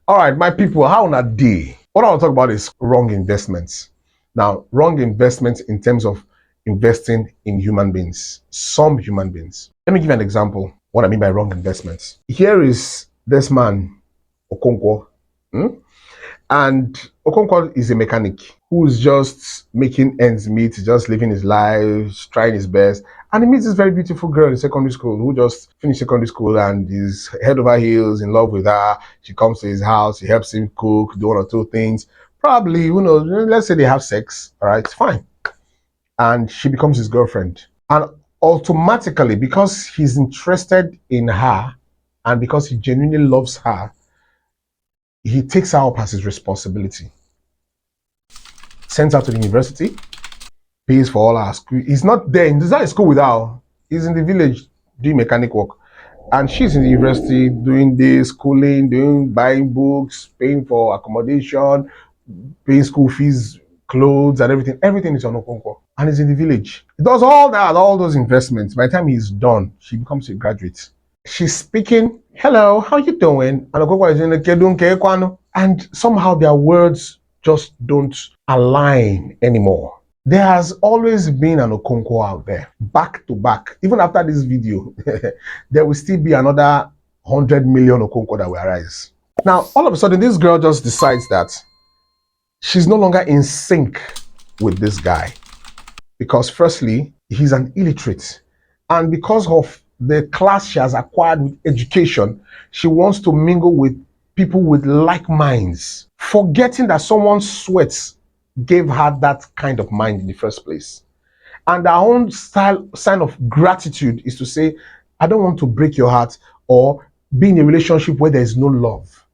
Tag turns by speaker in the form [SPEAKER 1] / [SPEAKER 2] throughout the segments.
[SPEAKER 1] All right, my people, how on a day? What I want to talk about is wrong investments. Now, wrong investments in terms of investing in human beings, some human beings. Let me give you an example. What I mean by wrong investments. Here is this man, Okonkwo. And Okonkwo is a mechanic who's just making ends meet, just living his life, trying his best. And he meets this very beautiful girl in secondary school who just finished secondary school and is head over heels in love with her. She comes to his house, he helps him cook, do one or two things. Probably, let's say they have sex, all right, fine. And she becomes his girlfriend. And automatically, because he's interested in her and because he genuinely loves her, he takes her up as his responsibility. Sends her to the university, pays for all her school. He's not there. He's not in school with her. He's in the village doing mechanic work. And she's in the university doing this, schooling, buying books, paying for accommodation, paying school fees, clothes, and everything. Everything is on Okonkwo. And he's in the village. He does all that, all those investments. By the time he's done, she becomes a graduate. She's speaking, hello, how you doing? And Okonkwo is in the Kedun Kekwano. And somehow their words just don't align anymore. There has always been an Okonkwo out there, back to back. Even after this video, there will still be another 100 million Okonkwo that will arise. Now, all of a sudden, this girl just decides that she's no longer in sync with this guy. Because firstly, he's an illiterate. And because of the class she has acquired with education, she wants to mingle with people with like minds, forgetting that someone's sweat gave her that kind of mind in the first place. And our own sign of gratitude is to say, I don't want to break your heart or be in a relationship where there is no love.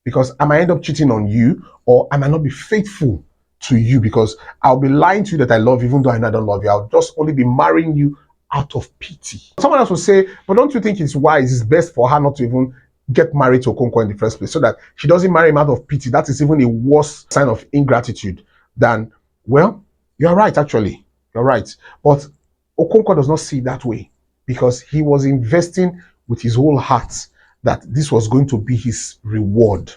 [SPEAKER 1] Because I might end up cheating on you, or I might not be faithful to you because I'll be lying to you that I love you, even though I know I don't love you. I'll just only be marrying you out of pity. Someone else will say, but don't you think it's wise, it's best for her not to even get married to Okonkwo in the first place so that she doesn't marry him out of pity? That is even a worse sign of ingratitude than, well, you're right, actually. You're right. But Okonkwo does not see it that way because he was investing with his whole heart that this was going to be his reward,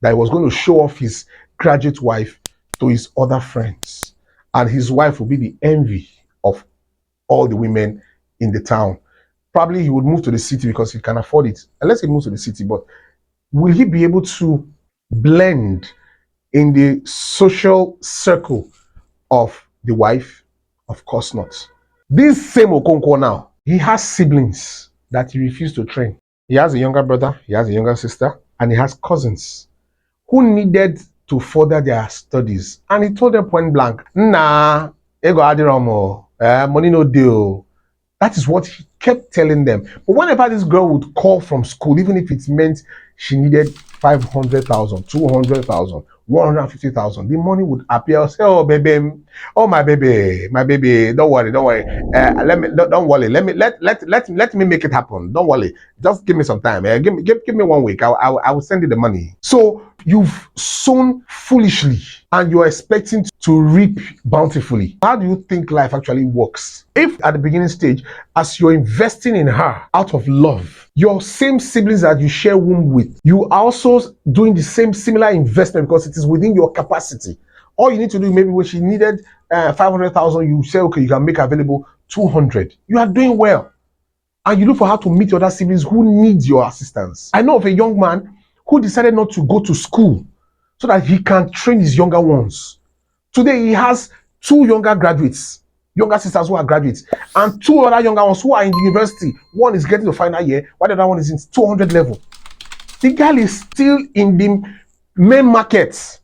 [SPEAKER 1] that he was going to show off his graduate wife to his other friends. And his wife will be the envy of all the women in the town. Probably he would move to the city because he can afford it. Unless he moves to the city, but will he be able to blend in the social circle of the wife? Of course not. This same Okonkwo now, he has siblings that he refused to train. He has a younger brother, he has a younger sister, and he has cousins who needed to further their studies. And he told them point blank, nah, ego adiromo, money no deal. That is what he kept telling them. But whenever this girl would call from school, even if it meant she needed 500,000, 200,000, 150,000, the money would appear. Say, oh baby, oh my baby, don't worry. Don't worry. Let me make it happen. Don't worry. Just give me some time. Give me 1 week. I will send you the money. So you've sown foolishly and you're expecting to reap bountifully. How do you think life actually works? If at the beginning stage, as you're investing in her out of love, your same siblings that you share womb with, you are also doing the same similar investment because it is within your capacity. All you need to do, maybe when she needed 500,000, you say, okay, you can make available 200. You are doing well. And you look for how to meet your other siblings who need your assistance. I know of a young man who decided not to go to school so that he can train his younger ones. Today, he has 2 younger graduates, younger sisters who are graduates, and 2 other younger ones who are in the university. One is getting to final year, while the other one is in 200 level. The girl is still in the main market.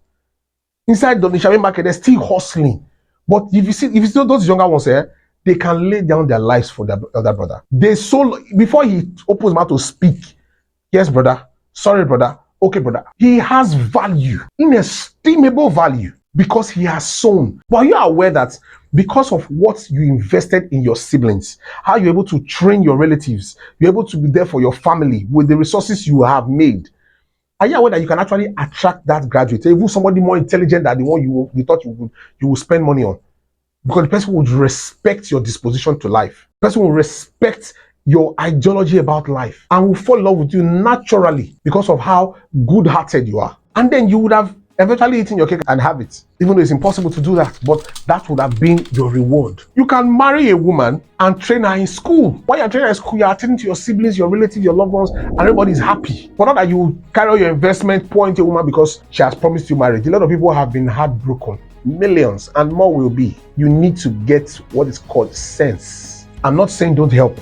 [SPEAKER 1] Inside the Nishabi market, they're still hustling. But if you see those younger ones here, they can lay down their lives for their other brother. Before he opens his mouth to speak, yes, brother, sorry, brother, okay, brother. He has value, inestimable value, because he has sown. But are you aware that because of what you invested in your siblings, how you're able to train your relatives, you're able to be there for your family with the resources you have made, are you aware that you can actually attract that graduate, even somebody more intelligent than the one you thought you would spend money on? Because the person would respect your disposition to life. The person will respect your ideology about life and will fall in love with you naturally because of how good-hearted you are. And then you would have eventually eaten your cake and have it, even though it's impossible to do that, but that would have been your reward. You can marry a woman and train her in school. While you're training her in school, you're attending to your siblings, your relatives, your loved ones, and everybody's happy. But not that you carry all your investment, pour into a woman because she has promised you marriage. A lot of people have been heartbroken. Millions and more will be. You need to get what is called sense. I'm not saying don't help.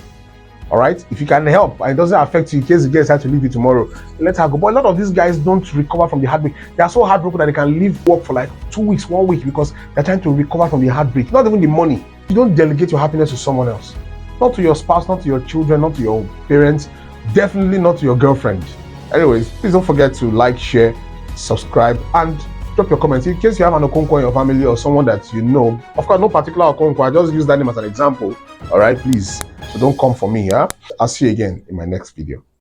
[SPEAKER 1] All right, if you can help and it doesn't affect you in case the girl decides to leave you tomorrow, let her go. But a lot of these guys don't recover from the heartbreak. They are so heartbroken that they can leave work for like 2 weeks, 1 week because they're trying to recover from the heartbreak. Not even the money. You don't delegate your happiness to someone else. Not to your spouse, not to your children, not to your parents, definitely not to your girlfriend. Anyways, please don't forget to like, share, subscribe, and drop your comments in case you have an Okonkwo in your family or someone that you know. Of course, no particular Okonkwo. I just use that name as an example. All right, please. So don't come for me, yeah? I'll see you again in my next video.